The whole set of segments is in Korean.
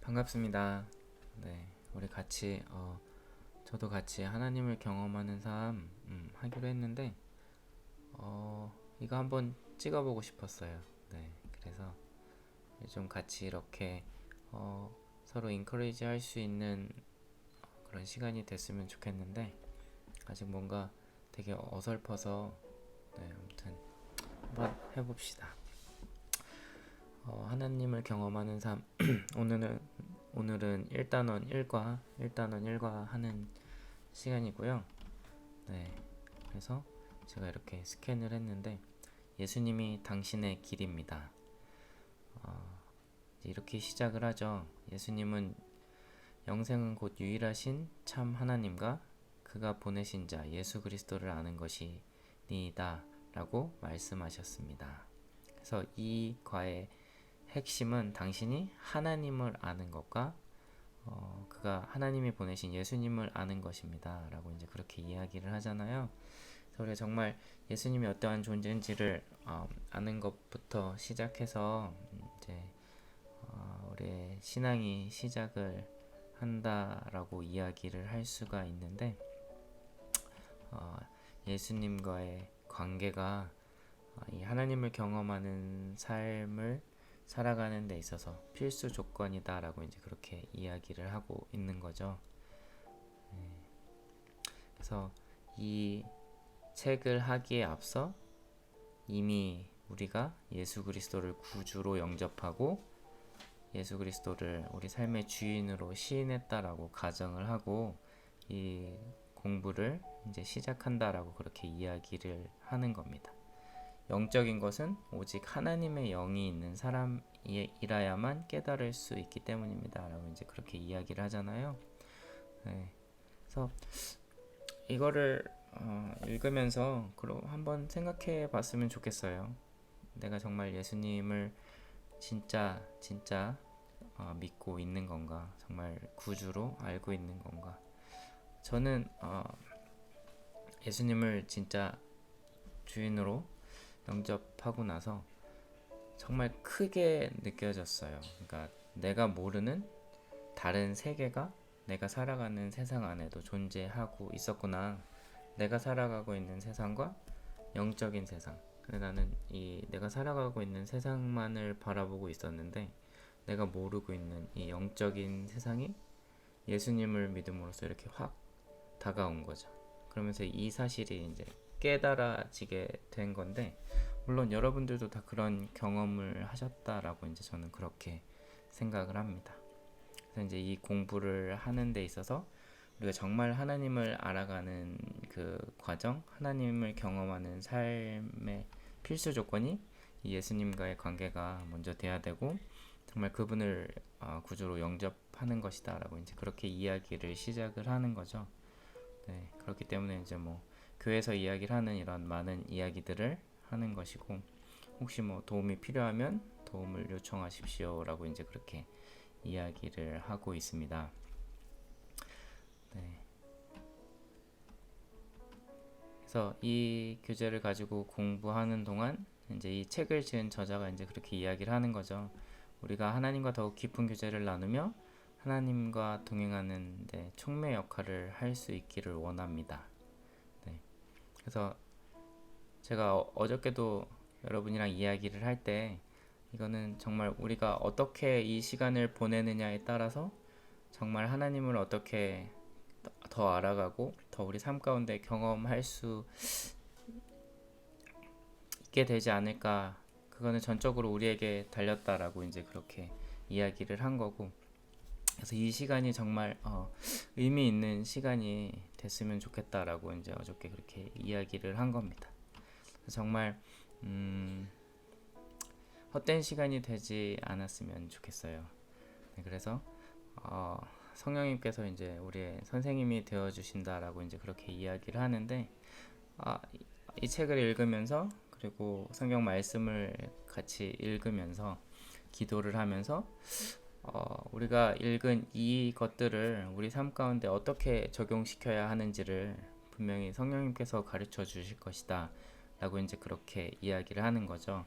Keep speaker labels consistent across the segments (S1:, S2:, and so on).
S1: 반갑습니다. 네, 우리 같이 저도 같이 하나님을 경험하는 삶 하기로 했는데 이거 한번 찍어보고 싶었어요. 네, 그래서 좀 같이 이렇게 서로 인커레이지 할 수 있는 그런 시간이 됐으면 좋겠는데 아직 뭔가 되게 어설퍼서 네, 아무튼 한번 해봅시다. 하나님을 경험하는 삶 오늘은 1단원 1과 하는 시간이고요. 네, 그래서 제가 이렇게 스캔을 했는데 예수님이 당신의 길입니다. 이렇게 시작을 하죠. 예수님은 영생은 곧 유일하신 참 하나님과 그가 보내신 자 예수 그리스도를 아는 것이니이다 라고 말씀하셨습니다. 그래서 이 과의 핵심은 당신이 하나님을 아는 것과 그가 하나님이 보내신 예수님을 아는 것입니다 라고 이제 그렇게 이야기를 하잖아요. 그래서 우리가 정말 예수님이 어떠한 존재인지를 아는 것부터 시작해서 이제 우리의 신앙이 시작을 한다라고 이야기를 할 수가 있는데 예수님과의 관계가 이 하나님을 경험하는 삶을 살아가는 데 있어서 필수 조건이다라고 이제 그렇게 이야기를 하고 있는 거죠. 그래서 이 책을 하기에 앞서 이미 우리가 예수 그리스도를 구주로 영접하고 예수 그리스도를 우리 삶의 주인으로 시인했다라고 가정을 하고 이 공부를 이제 시작한다라고 그렇게 이야기를 하는 겁니다. 영적인 것은 오직 하나님의 영이 있는 사람이라야만 깨달을 수 있기 때문입니다 라고 이제 그렇게 이야기를 하잖아요. 네. 그래서 이거를 읽으면서 그럼 한번 생각해 봤으면 좋겠어요. 내가 정말 예수님을 진짜 믿고 있는 건가, 정말 구주로 알고 있는 건가. 저는 예수님을 진짜 주인으로 영접하고 나서 정말 크게 느껴졌어요. 그러니까 내가 모르는 다른 세계가 내가 살아가는 세상 안에도 존재하고 있었구나. 내가 살아가고 있는 세상과 영적인 세상. 근데 나는 이 내가 살아가고 있는 세상만을 바라보고 있었는데 내가 모르고 있는 이 영적인 세상이 예수님을 믿음으로써 이렇게 확 다가온 거죠. 그러면서 이 사실이 이제 깨달아지게 된 건데 물론 여러분들도 다 그런 경험을 하셨다라고 이제 저는 그렇게 생각을 합니다. 그래서 이제 이 공부를 하는 데 있어서 우리가 정말 하나님을 알아가는 그 과정, 하나님을 경험하는 삶의 필수 조건이 이 예수님과의 관계가 먼저 돼야 되고 정말 그분을 구주로 영접하는 것이다라고 이제 그렇게 이야기를 시작을 하는 거죠. 네, 그렇기 때문에 이제 뭐 교회에서 이야기를 하는 이런 많은 이야기들을 하는 것이고 혹시 뭐 도움이 필요하면 도움을 요청하십시오라고 이제 그렇게 이야기를 하고 있습니다. 네. 그래서 이 교재를 가지고 공부하는 동안 이제 이 책을 지은 저자가 이제 그렇게 이야기를 하는 거죠. 우리가 하나님과 더욱 깊은 교제를 나누며 하나님과 동행하는 데 촉매 역할을 할 수 있기를 원합니다. 네. 그래서 제가 어저께도 여러분이랑 이야기를 할 때 이거는 정말 우리가 어떻게 이 시간을 보내느냐에 따라서 정말 하나님을 어떻게 더 알아가고 더 우리 삶 가운데 경험할 수 있게 되지 않을까. 그거는 전적으로 우리에게 달렸다라고 이제 그렇게 이야기를 한 거고. 그래서 이 시간이 정말 의미 있는 시간이 됐으면 좋겠다라고 이제 어저께 그렇게 이야기를 한 겁니다. 정말 헛된 시간이 되지 않았으면 좋겠어요. 네, 그래서 성령님께서 이제 우리의 선생님이 되어 주신다라고 이제 그렇게 이야기를 하는데 이 책을 읽으면서 그리고 성경 말씀을 같이 읽으면서 기도를 하면서 우리가 읽은 이 것들을 우리 삶 가운데 어떻게 적용시켜야 하는지를 분명히 성령님께서 가르쳐 주실 것이다 라고 이제 그렇게 이야기를 하는 거죠.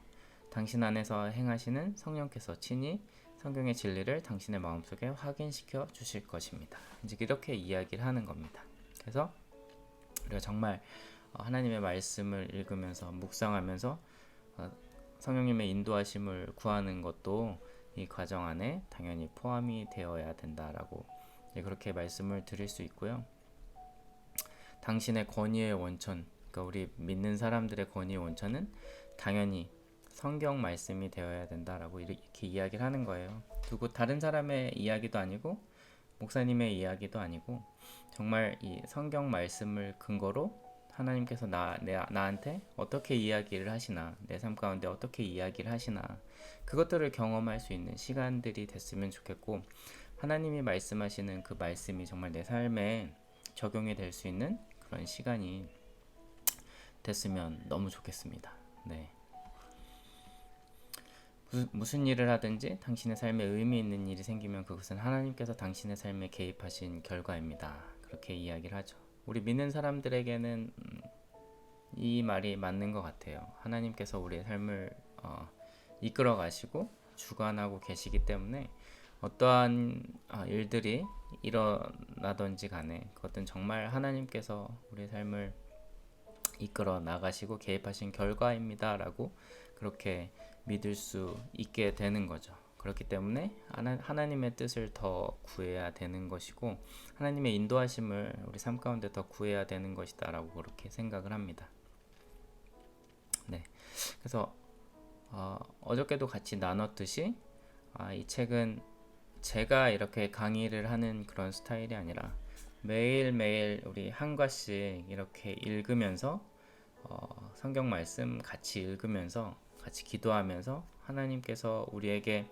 S1: 당신 안에서 행하시는 성령께서 친히 성경의 진리를 당신의 마음속에 확인시켜 주실 것입니다. 이제 이렇게 이야기를 하는 겁니다. 그래서 우리가 정말 하나님의 말씀을 읽으면서 묵상하면서 성령님의 인도하심을 구하는 것도 이 과정 안에 당연히 포함이 되어야 된다라고 그렇게 말씀을 드릴 수 있고요. 당신의 권위의 원천, 그러니까 우리 믿는 사람들의 권위의 원천은 당연히 성경 말씀이 되어야 된다라고 이렇게 이야기를 하는 거예요. 누구 다른 사람의 이야기도 아니고 목사님의 이야기도 아니고 정말 이 성경 말씀을 근거로 하나님께서 나한테 어떻게 이야기를 하시나, 내 삶 가운데 어떻게 이야기를 하시나, 그것들을 경험할 수 있는 시간들이 됐으면 좋겠고, 하나님이 말씀하시는 그 말씀이 정말 내 삶에 적용이 될 수 있는 그런 시간이 됐으면 너무 좋겠습니다. 네. 무슨 일을 하든지 당신의 삶에 의미 있는 일이 생기면 그것은 하나님께서 당신의 삶에 개입하신 결과입니다. 그렇게 이야기를 하죠. 우리 믿는 사람들에게는 이 말이 맞는 것 같아요. 하나님께서 우리의 삶을 이끌어 가시고 주관하고 계시기 때문에 어떠한 일들이 일어나든지 간에 그것은 정말 하나님께서 우리의 삶을 이끌어 나가시고 개입하신 결과입니다라고 그렇게 믿을 수 있게 되는 거죠. 그렇기 때문에 하나님의 뜻을 더 구해야 되는 것이고 하나님의 인도하심을 우리 삶 가운데 더 구해야 되는 것이다라고 그렇게 생각을 합니다. 네, 그래서 어저께도 같이 나눴듯이 이 책은 제가 이렇게 강의를 하는 그런 스타일이 아니라 매일매일 우리 한 과씩 이렇게 읽으면서 성경 말씀 같이 읽으면서 같이 기도하면서 하나님께서 우리에게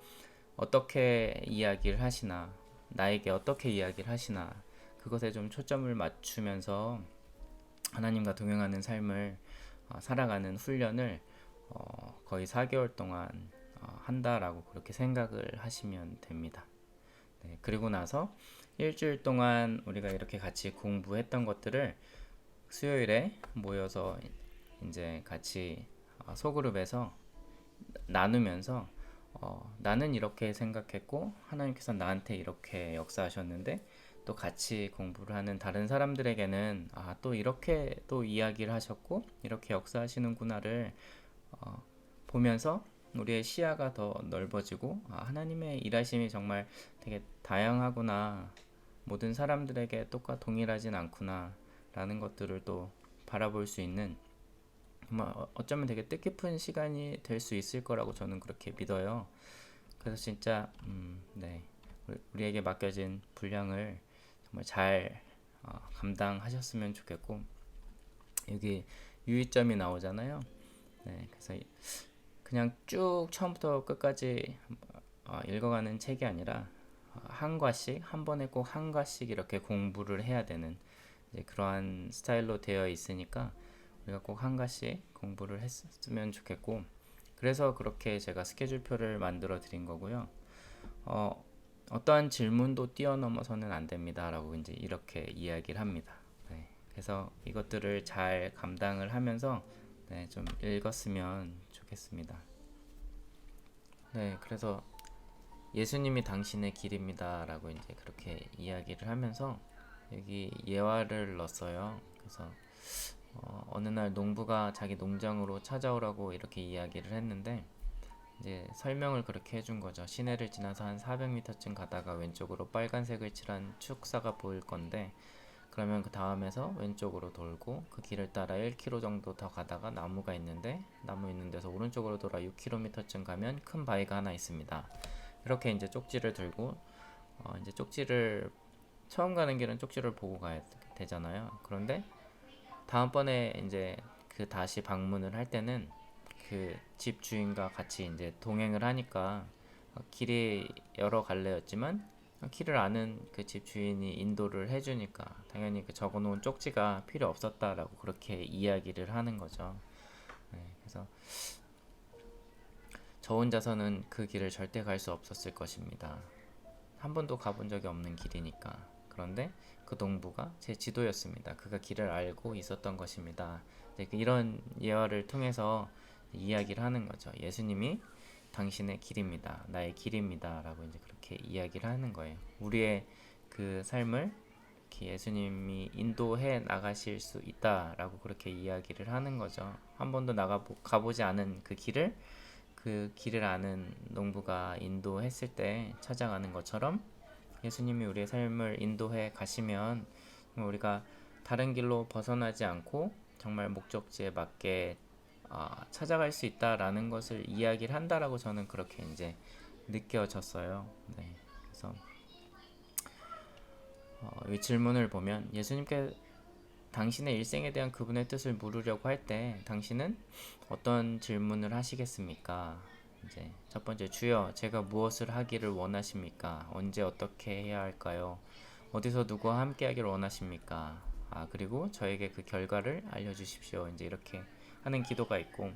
S1: 어떻게 이야기를 하시나, 나에게 어떻게 이야기를 하시나, 그것에 좀 초점을 맞추면서 하나님과 동행하는 삶을 살아가는 훈련을 거의 4개월 동안 한다라고 그렇게 생각을 하시면 됩니다. 네, 그리고 나서 일주일 동안 우리가 이렇게 같이 공부했던 것들을 수요일에 모여서 이제 같이 소그룹에서 나누면서 나는 이렇게 생각했고 하나님께서 나한테 이렇게 역사하셨는데 또 같이 공부를 하는 다른 사람들에게는 또 이렇게 또 이야기를 하셨고 이렇게 역사하시는구나를 보면서 우리의 시야가 더 넓어지고 하나님의 일하심이 정말 되게 다양하구나, 모든 사람들에게 동일하진 않구나 라는 것들을 또 바라볼 수 있는 어쩌면 되게 뜻깊은 시간이 될 수 있을 거라고 저는 그렇게 믿어요. 그래서 진짜 네, 우리에게 맡겨진 분량을 정말 잘 감당하셨으면 좋겠고, 여기 유의점이 나오잖아요. 네, 그래서 그냥 쭉 처음부터 끝까지 읽어가는 책이 아니라 한 과씩 한 번에 꼭 한 과씩 이렇게 공부를 해야 되는 그러한 스타일로 되어 있으니까 우리가 꼭 한 과씩 공부를 했으면 좋겠고, 그래서 그렇게 제가 스케줄표를 만들어 드린 거고요. 어떠한 질문도 뛰어넘어서는 안 됩니다라고 이제 이렇게 이야기를 합니다. 네, 그래서 이것들을 잘 감당을 하면서 네, 좀 읽었으면 좋겠습니다. 네, 그래서 예수님이 당신의 길입니다라고 이제 그렇게 이야기를 하면서 여기 예화를 넣었어요. 그래서 어느 날 농부가 자기 농장으로 찾아오라고 이렇게 이야기를 했는데 이제 설명을 그렇게 해준 거죠. 시내를 지나서 한 400m쯤 가다가 왼쪽으로 빨간색을 칠한 축사가 보일 건데, 그러면 그 다음에서 왼쪽으로 돌고 그 길을 따라 1km 정도 더 가다가 나무가 있는데, 나무 있는 데서 오른쪽으로 돌아 6km쯤 가면 큰 바위가 하나 있습니다. 이렇게 이제 쪽지를 들고 이제 쪽지를 처음 가는 길은 쪽지를 보고 가야 되잖아요. 그런데 다음번에 이제 그 다시 방문을 할 때는 그 집 주인과 같이 이제 동행을 하니까 길이 여러 갈래였지만 길을 아는 그 집 주인이 인도를 해주니까 당연히 그 적어놓은 쪽지가 필요 없었다라고 그렇게 이야기를 하는 거죠. 네, 그래서 저 혼자서는 그 길을 절대 갈 수 없었을 것입니다. 한 번도 가본 적이 없는 길이니까. 그런데 그 농부가 제 지도였습니다. 그가 길을 알고 있었던 것입니다. 이런 예화를 통해서 이야기를 하는 거죠. 예수님이 당신의 길입니다. 나의 길입니다. 라고 이제 그렇게 이야기를 하는 거예요. 우리의 그 삶을 이렇게 예수님이 인도해 나가실 수 있다라고 그렇게 이야기를 하는 거죠. 한 번도 가보지 않은 그 길을 아는 농부가 인도했을 때 찾아가는 것처럼 예수님이 우리의 삶을 인도해 가시면 우리가 다른 길로 벗어나지 않고 정말 목적지에 맞게 찾아갈 수 있다라는 것을 이야기를 한다라고 저는 그렇게 이제 느껴졌어요. 네. 그래서 이 질문을 보면 예수님께 당신의 일생에 대한 그분의 뜻을 물으려고 할 때 당신은 어떤 질문을 하시겠습니까? 이제 첫 번째, 주여, 제가 무엇을 하기를 원하십니까? 언제 어떻게 해야 할까요? 어디서 누구와 함께 하기를 원하십니까? 그리고 저에게 그 결과를 알려주십시오. 이제 이렇게 하는 기도가 있고,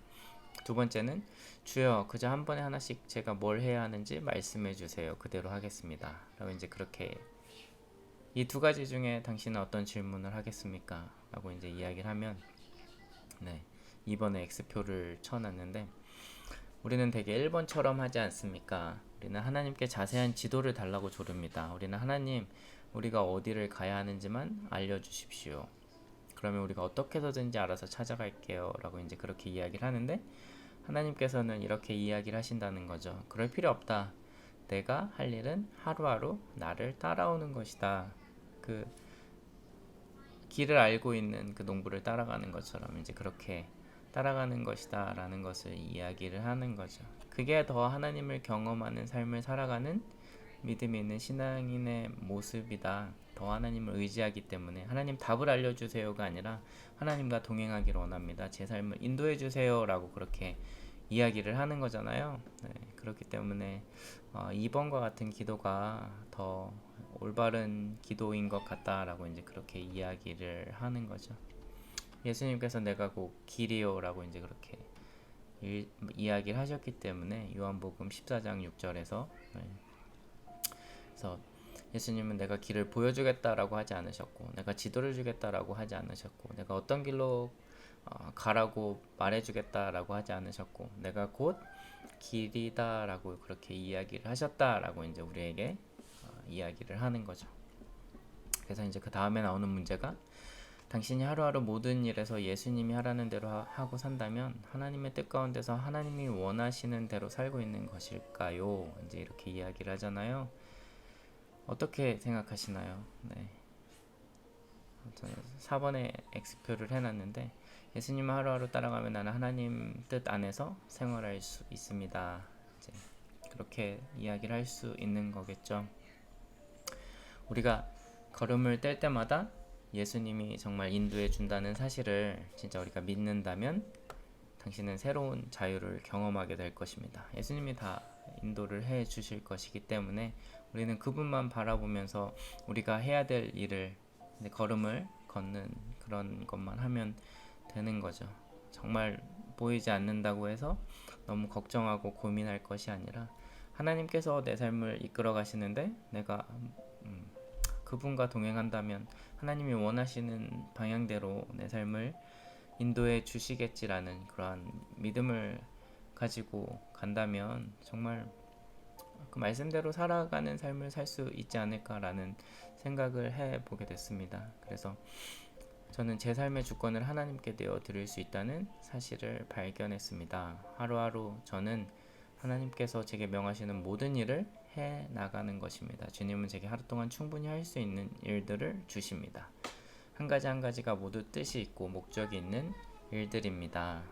S1: 두 번째는 주여, 그저 한 번에 하나씩 제가 뭘 해야 하는지 말씀해 주세요. 그대로 하겠습니다. 라고 이제 그렇게 이 두 가지 중에 당신은 어떤 질문을 하겠습니까? 라고 이제 이야기를 하면, 네, 2번에 X표를 쳐놨는데, 우리는 되게 1번처럼 하지 않습니까? 우리는 하나님께 자세한 지도를 달라고 조릅니다. 우리는 하나님, 우리가 어디를 가야 하는지만 알려주십시오. 그러면 우리가 어떻게 해서든지 알아서 찾아갈게요. 라고 이제 그렇게 이야기를 하는데, 하나님께서는 이렇게 이야기를 하신다는 거죠. 그럴 필요 없다. 내가 할 일은 하루하루 나를 따라오는 것이다. 그 길을 알고 있는 그 농부를 따라가는 것처럼 이제 그렇게 따라가는 것이다 라는 것을 이야기를 하는 거죠. 그게 더 하나님을 경험하는 삶을 살아가는 믿음이 있는 신앙인의 모습이다. 더 하나님을 의지하기 때문에 하나님 답을 알려주세요가 아니라 하나님과 동행하기를 원합니다. 제 삶을 인도해 주세요 라고 그렇게 이야기를 하는 거잖아요. 네, 그렇기 때문에 2번과 같은 기도가 더 올바른 기도인 것 같다라고 이제 그렇게 이야기를 하는 거죠. 예수님께서 내가 곧 길이요 라고 이제 그렇게 이야기를 하셨기 때문에 요한복음 14장 6절에서 그래서 예수님은 내가 길을 보여주겠다라고 하지 않으셨고 내가 지도를 주겠다라고 하지 않으셨고 내가 어떤 길로 가라고 말해주겠다라고 하지 않으셨고 내가 곧 길이다라고 그렇게 이야기를 하셨다라고 이제 우리에게 이야기를 하는 거죠. 그래서 이제 그 다음에 나오는 문제가 당신이 하루하루 모든 일에서 예수님이 하라는 대로 하고 산다면 하나님의 뜻 가운데서 하나님이 원하시는 대로 살고 있는 것일까요? 이제 이렇게 이야기를 하잖아요. 어떻게 생각하시나요? 네. 저는 4번에 X표를 해놨는데 예수님을 하루하루 따라가면 나는 하나님 뜻 안에서 생활할 수 있습니다. 이제 그렇게 이야기를 할 수 있는 거겠죠. 우리가 걸음을 뗄 때마다 예수님이 정말 인도해 준다는 사실을 진짜 우리가 믿는다면 당신은 새로운 자유를 경험하게 될 것입니다. 예수님이 다 인도를 해 주실 것이기 때문에 우리는 그분만 바라보면서 우리가 해야 될 일을 걸음을 걷는 그런 것만 하면 되는 거죠. 정말 보이지 않는다고 해서 너무 걱정하고 고민할 것이 아니라 하나님께서 내 삶을 이끌어 가시는데 내가 그분과 동행한다면 하나님이 원하시는 방향대로 내 삶을 인도해 주시겠지라는 그러한 믿음을 가지고 간다면 정말 그 말씀대로 살아가는 삶을 살 수 있지 않을까라는 생각을 해보게 됐습니다. 그래서 저는 제 삶의 주권을 하나님께 내어 드릴 수 있다는 사실을 발견했습니다. 하루하루 저는 하나님께서 제게 명하시는 모든 일을 해 나가는 것입니다. 주님은 제게 하루 동안 충분히 할 수 있는 일들을 주십니다. 한 가지 한 가지가 모두 뜻이 있고 목적이 있는 일들입니다.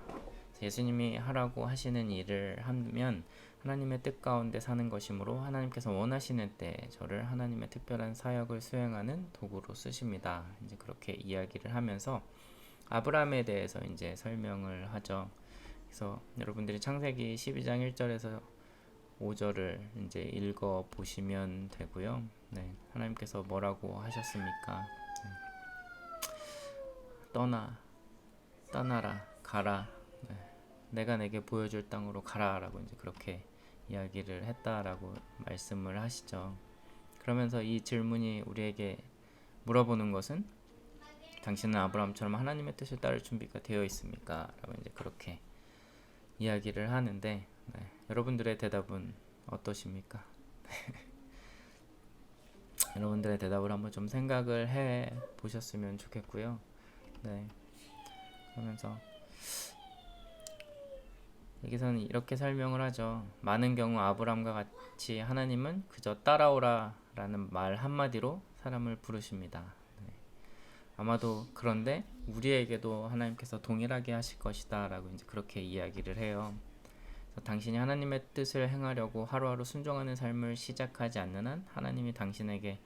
S1: 예수님이 하라고 하시는 일을 하면 하나님의 뜻 가운데 사는 것이므로 하나님께서 원하시는 때 저를 하나님의 특별한 사역을 수행하는 도구로 쓰십니다. 이제 그렇게 이야기를 하면서 아브라함에 대해서 이제 설명을 하죠. 그래서 여러분들이 창세기 12장 1절에서 5절을 이제 읽어 보시면 되고요. 네, 하나님께서 뭐라고 하셨습니까? 떠나라, 가라. 네, 내가 내게 보여줄 땅으로 가라라고 이제 그렇게 이야기를 했다라고 말씀을 하시죠. 그러면서 이 질문이 우리에게 물어보는 것은 당신은 아브라함처럼 하나님의 뜻을 따를 준비가 되어 있습니까? 라고 이제 그렇게 이야기를 하는데 여러분들의 대답은 어떠십니까? 여러분들의 대답을 한번 좀 생각을 해 보셨으면 좋겠고요. 네. 그러면서 여기서는 이렇게 설명을 하죠. 많은 경우 아브람과 같이 하나님은 그저 따라오라 라는 말 한마디로 사람을 부르십니다. 네. 아마도 그런데 우리에게도 하나님께서 동일하게 하실 것이다 라고 이제 그렇게 이야기를 해요. 당신이 하나님의 뜻을 행하려고 하루하루 순종하는 삶을 시작하지 않는 한 하나님이 당신에게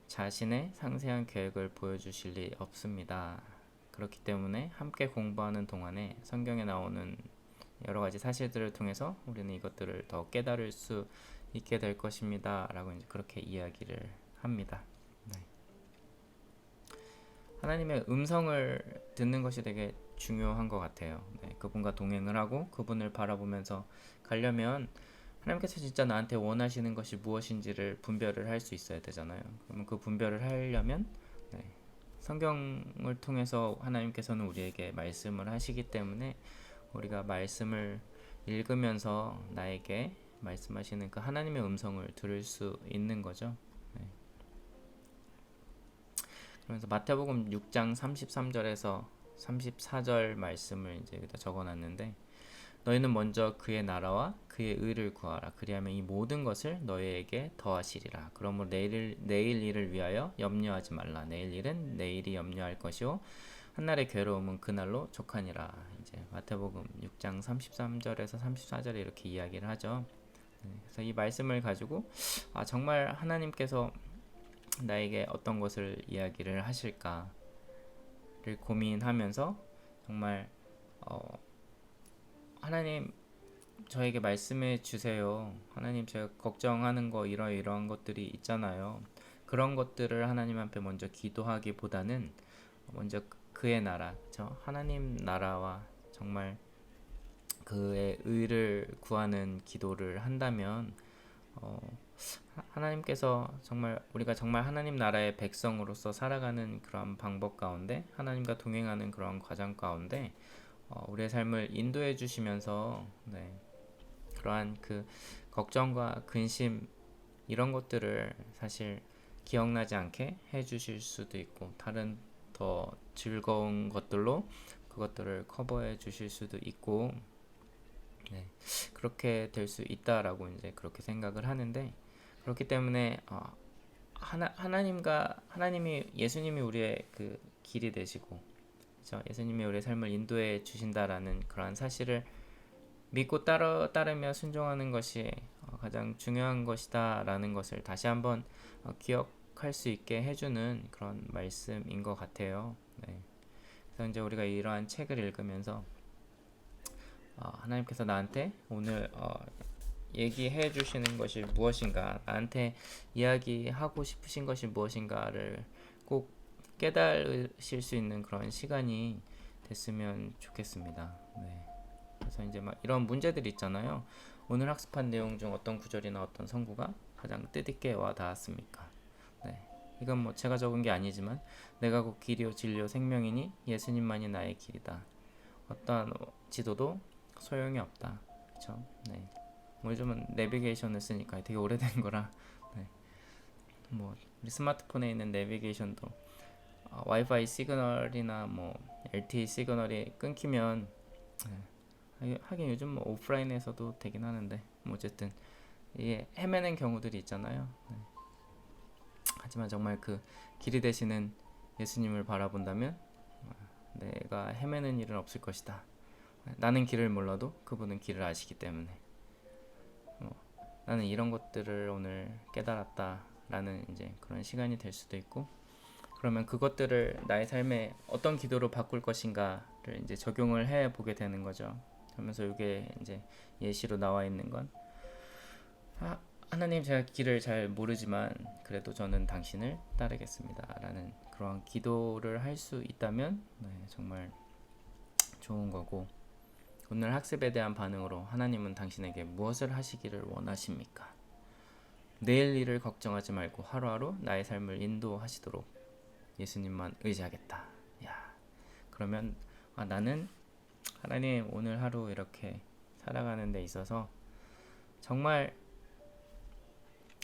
S1: 자신의 상세한 계획을 보여주실 리 없습니다. 그렇기 때문에 함께 공부하는 동안에 성경에 나오는 여러 가지 사실들을 통해서 우리는 이것들을 더 깨달을 수 있게 될 것입니다. 라고 이제 그렇게 이야기를 합니다. 네. 하나님의 음성을 듣는 것이 되게 중요한 것 같아요. 네. 그분과 동행을 하고 그분을 바라보면서 가려면 하나님께서 진짜 나한테 원하시는 것이 무엇인지를 분별을 할 수 있어야 되잖아요. 그러면 그 분별을 하려면 네. 성경을 통해서 하나님께서는 우리에게 말씀을 하시기 때문에 우리가 말씀을 읽으면서 나에게 말씀하시는 그 하나님의 음성을 들을 수 있는 거죠. 네. 그래서 마태복음 6장 33절에서 34절 말씀을 이제 여기다 적어놨는데 너희는 먼저 그의 나라와 그의 의를 구하라. 그리하면 이 모든 것을 너희에게 더하시리라. 그러므로 내일 일을 위하여 염려하지 말라. 내일 일은 내일이 염려할 것이요 한날의 괴로움은 그날로 족하니라. 이제 마태복음 6장 33절에서 34절에 이렇게 이야기를 하죠. 그래서 이 말씀을 가지고 정말 하나님께서 나에게 어떤 것을 이야기를 하실까를 고민하면서 정말 하나님 저에게 말씀해 주세요. 하나님 제가 걱정하는 거 이러한 것들이 있잖아요. 그런 것들을 하나님 앞에 먼저 기도하기보다는 먼저 그의 나라, 하나님 나라와 정말 그의 의를 구하는 기도를 한다면 하나님께서 정말 우리가 정말 하나님 나라의 백성으로서 살아가는 그런 방법 가운데 하나님과 동행하는 그런 과정 가운데 우리의 삶을 인도해 주시면서 네, 그러한 그 걱정과 근심 이런 것들을 사실 기억나지 않게 해 주실 수도 있고 다른 더 즐거운 것들로 그것들을 커버해 주실 수도 있고 네, 그렇게 될 수 있다라고 이제 그렇게 생각을 하는데 그렇기 때문에 하나님이 예수님이 우리의 그 길이 되시고 그렇죠? 예수님이 우리의 삶을 인도해 주신다라는 그러한 사실을 믿고 따르며 순종하는 것이 가장 중요한 것이다라는 것을 다시 한번 기억할 수 있게 해주는 그런 말씀인 것 같아요. 네. 그래서 이제 우리가 이러한 책을 읽으면서 하나님께서 나한테 오늘 얘기해 주시는 것이 무엇인가, 나한테 이야기하고 싶으신 것이 무엇인가를 꼭 깨달으실 수 있는 그런 시간이 됐으면 좋겠습니다. 네. 그래서 이제 막 이런 문제들이 있잖아요. 오늘 학습한 내용 중 어떤 구절이나 어떤 성구가 가장 뜻있게 와 닿았습니까? 네. 이건 뭐 제가 적은 게 아니지만 내가 곧 길이요 진리요 생명이니 예수님만이 나의 길이다. 어떠한 지도도 소용이 없다. 그렇죠? 네. 뭐 요즘은 내비게이션을 쓰니까 되게 오래된 거라 네. 뭐 우리 스마트폰에 있는 내비게이션도 와이파이 시그널이나 뭐 LTE 시그널이 끊기면 하긴 요즘 뭐 오프라인에서도 되긴 하는데 뭐 어쨌든 이게 헤매는 경우들이 있잖아요. 네. 하지만 정말 그 길이 되시는 예수님을 바라본다면 내가 헤매는 일은 없을 것이다. 나는 길을 몰라도 그분은 길을 아시기 때문에 나는 이런 것들을 오늘 깨달았다라는 이제 그런 시간이 될 수도 있고 그러면 그것들을 나의 삶에 어떤 기도로 바꿀 것인가를 이제 적용을 해 보게 되는 거죠. 그러면서 이게 이제 예시로 나와 있는 건 하나님 제가 길을 잘 모르지만 그래도 저는 당신을 따르겠습니다 라는 그런 기도를 할 수 있다면 네, 정말 좋은 거고 오늘 학습에 대한 반응으로 하나님은 당신에게 무엇을 하시기를 원하십니까? 내일 일을 걱정하지 말고 하루하루 나의 삶을 인도하시도록 예수님만 의지하겠다. 야, 그러면 나는 하나님 오늘 하루 이렇게 살아가는 데 있어서 정말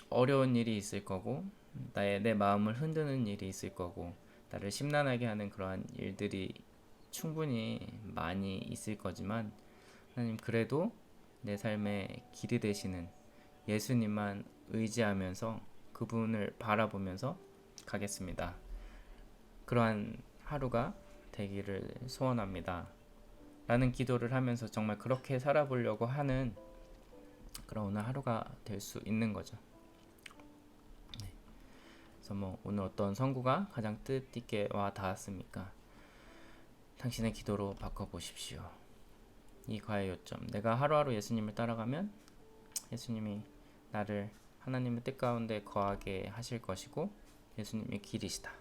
S1: 어려운 일이 있을 거고 내 마음을 흔드는 일이 있을 거고 나를 심란하게 하는 그러한 일들이 충분히 많이 있을 거지만 하나님 그래도 내 삶의 길이 되시는 예수님만 의지하면서 그분을 바라보면서 가겠습니다. 그러한 하루가 되기를 소원합니다. 라는 기도를 하면서 정말 그렇게 살아보려고 하는 그런 오늘 하루가 될 수 있는 거죠. 그래서 뭐 오늘 어떤 선구가 가장 뜻있게 와 닿았습니까? 당신의 기도로 바꿔보십시오. 이 과의 요점. 내가 하루하루 예수님을 따라가면 예수님이 나를 하나님의 뜻 가운데 거하게 하실 것이고 예수님의 길이시다.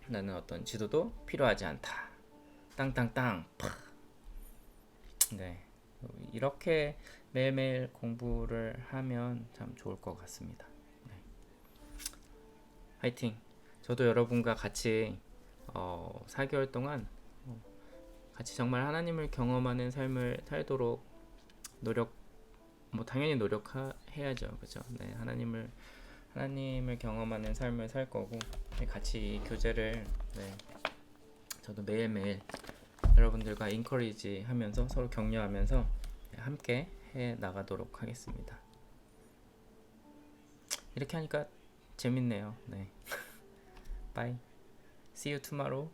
S1: 나는 어떤 지도도 필요하지 않다. 땅땅땅 팍. 네, 이렇게 매일매일 공부를 하면 참 좋을 것 같습니다. 네. 화이팅! 저도 여러분과 같이 4개월 동안 같이 정말 하나님을 경험하는 삶을 살도록 당연히 노력해야죠, 그죠? 네, 하나님을 경험하는 삶을 살 거고 같이 이 교제를 저도 매일매일 여러분들과 인커리지 하면서 서로 격려하면서 함께 해 나가도록 하겠습니다. 이렇게 하니까 재밌네요. 네. Bye. See you tomorrow.